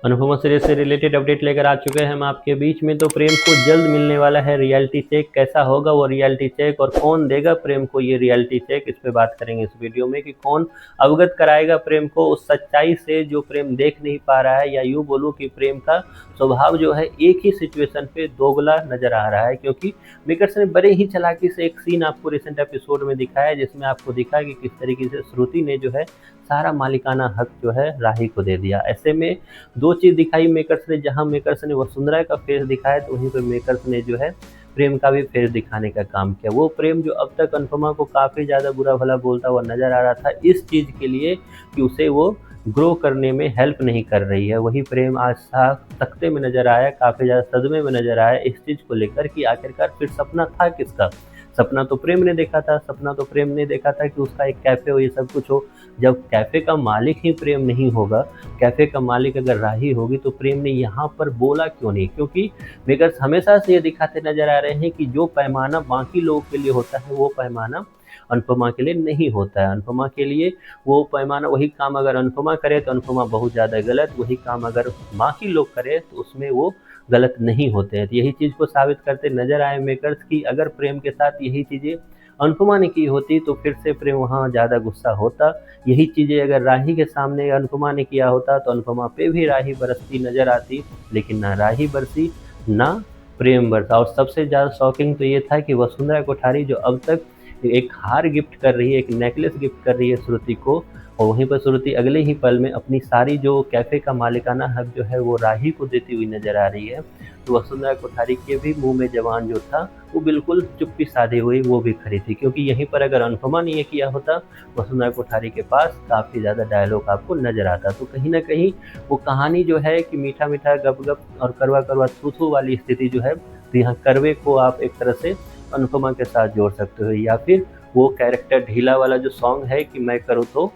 Anupama series से related update लेकर आ चुके हैं हम आपके बीच में। तो प्रेम को जल्द मिलने वाला है रियलिटी चेक। कैसा होगा वो रियलिटी चेक और कौन देगा प्रेम को ये रियलिटी चेक, इस पे बात करेंगे इस वीडियो में कि कौन अवगत कराएगा प्रेम को उस सच्चाई से जो प्रेम देख नहीं पा रहा है, या यूँ बोलूँ कि प्रेम का स्वभाव जो है एक ही सिचुएशन पे दोगला नजर आ रहा है। क्योंकि मेकर्स ने बड़े ही चालाकी से एक सीन आपको रिसेंट एपिसोड में दिखाया है, जिसमें आपको दिखा कि किस तरीके से श्रुति ने जो है सारा मालिकाना हक जो है राही को दे दिया। ऐसे में दो चीज़ दिखाई मेकर्स ने, जहां मेकर्स ने वसुंधरा का फेस दिखाया तो वहीं पर मेकर्स ने जो है प्रेम का भी फेस दिखाने का काम किया। वो प्रेम जो अब तक अनुपमा को काफ़ी ज़्यादा बुरा भला बोलता हुआ नजर आ रहा था इस चीज़ के लिए कि उसे वो ग्रो करने में हेल्प नहीं कर रही है, वही प्रेम आज साफ तख्ते में नजर आया, काफ़ी ज़्यादा सदमे में नजर आया इस चीज़ को लेकर कि आखिरकार फिर सपना था किसका। सपना तो प्रेम ने देखा था, सपना तो प्रेम ने देखा था कि उसका एक कैफ़े हो, ये सब कुछ हो। जब कैफ़े का मालिक ही प्रेम नहीं होगा, कैफ़े का मालिक अगर राही होगी, तो प्रेम ने यहाँ पर बोला क्यों नहीं? क्योंकि मेकर्स हमेशा से ये दिखाते नजर आ रहे हैं कि जो पैमाना बाकी लोगों के लिए होता है वो पैमाना अनुपमा के लिए नहीं होता है। अनुपमा के लिए वो पैमाना, वही काम अगर अनुपमा करे तो अनुपमा बहुत ज़्यादा गलत, वही काम अगर बाकी लोग करे तो उसमें वो गलत नहीं होते हैं। तो यही चीज़ को साबित करते नजर आए मेकर्स की अगर प्रेम के साथ यही चीज़ें अनुपमा ने की होती तो फिर से प्रेम वहाँ ज़्यादा गुस्सा होता। यही चीज़ें अगर राही के सामने अनुपमा ने किया होता तो अनुपमा पे भी राही बरसती नजर आती, लेकिन ना राही बरसी ना प्रेम बरसा। और सबसे ज़्यादा शॉकिंग तो ये था कि वसुंधरा कोठारी जो अब तक एक हार गिफ्ट कर रही है, एक नेकलेस गिफ्ट कर रही है श्रुति को, और वहीं पर श्रुति अगले ही पल में अपनी सारी जो कैफ़े का मालिकाना हक जो है वो राही को देती हुई नजर आ रही है। तो वसुंधरा कोठारी के भी मुंह में जबान जो था वो बिल्कुल चुप्पी साधी हुई वो भी खड़ी थी, क्योंकि यहीं पर अगर अनुपमा ने ये किया होता वसुंधरा कोठारी के पास काफ़ी ज़्यादा डायलॉग आपको नजर आता। तो कहीं ना कहीं वो कहानी जो है कि मीठा मीठा गप गप और करवा करवा थू थू वाली स्थिति जो है, तो यहाँ करवे को आप एक तरह से अनुपमा के साथ जोड़ सकते हो, या फिर वो कैरेक्टर ढीला वाला जो सॉन्ग है कि मैं करूँ तो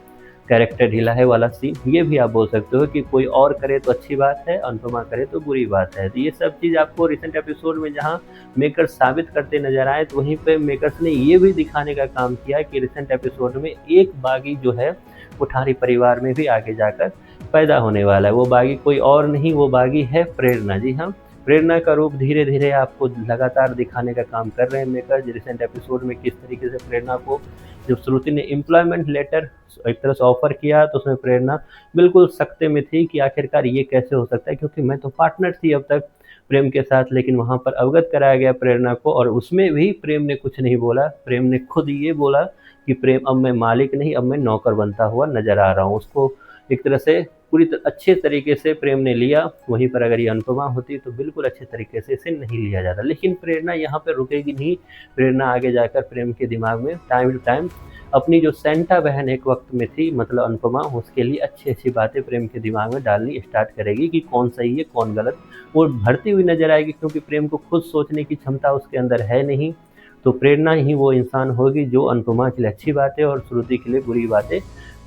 कैरेक्टर ढीला है वाला सीन, ये भी आप बोल सकते हो कि कोई और करे तो अच्छी बात है, अनुपमा करे तो बुरी बात है। तो ये सब चीज़ आपको रिसेंट एपिसोड में जहाँ मेकर्स साबित करते नजर आए, तो वहीं पे मेकर्स ने ये भी दिखाने का काम किया कि रिसेंट एपिसोड में एक बागी जो है कोठारी परिवार में भी आगे जाकर पैदा होने वाला है। वो बागी कोई और नहीं, वो बागी है प्रेरणा। जी हाँ, प्रेरणा का रूप धीरे धीरे आपको लगातार दिखाने का काम कर रहे हैं मेकर्स। रिसेंट एपिसोड में किस तरीके से प्रेरणा को जब श्रुति ने एम्प्लॉयमेंट लेटर एक तरह से ऑफर किया तो उसमें प्रेरणा बिल्कुल सकते में थी कि आखिरकार ये कैसे हो सकता है, क्योंकि मैं तो पार्टनर थी अब तक प्रेम के साथ। लेकिन वहाँ पर अवगत कराया गया प्रेरणा को, और उसमें भी प्रेम ने कुछ नहीं बोला। प्रेम ने खुद ये बोला कि प्रेम अब मैं मालिक नहीं, अब मैं नौकर बनता हुआ नजर आ रहा हूँ। उसको एक तरह से पूरी अच्छे तरीके से प्रेम ने लिया। वहीं पर अगर ये अनुपमा होती तो बिल्कुल अच्छे तरीके से इसे नहीं लिया जाता। लेकिन प्रेरणा यहाँ पर रुकेगी नहीं। प्रेरणा आगे जाकर प्रेम के दिमाग में टाइम टू टाइम अपनी जो सेंटा बहन एक वक्त में थी, मतलब अनुपमा, उसके लिए अच्छी अच्छी बातें प्रेम के दिमाग में डालनी स्टार्ट करेगी कि कौन सही है कौन गलत, वो भरती हुई नजर आएगी। क्योंकि प्रेम को खुद सोचने की क्षमता उसके अंदर है नहीं, तो प्रेरणा ही वो इंसान होगी जो अनुपमा के लिए अच्छी बातें और श्रुति के लिए बुरी बातें,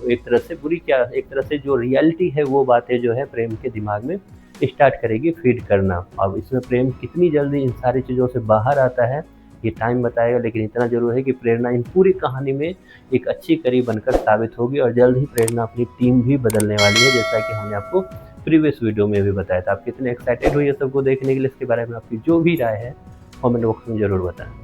एक तरह से बुरी क्या, एक तरह से जो रियलिटी है वो बातें जो है प्रेम के दिमाग में स्टार्ट करेगी फीड करना। अब इसमें प्रेम कितनी जल्दी इन सारी चीज़ों से बाहर आता है ये टाइम बताएगा, लेकिन इतना जरूर है कि प्रेरणा इन पूरी कहानी में एक अच्छी कड़ी बनकर साबित होगी, और जल्द ही प्रेरणा अपनी टीम भी बदलने वाली है, जैसा कि हमने आपको प्रीवियस वीडियो में भी बताया था। आप कितने एक्साइटेड हो ये सबको देखने के लिए, इसके बारे में आपकी जो भी राय है कमेंट बॉक्स में ज़रूर बताएं।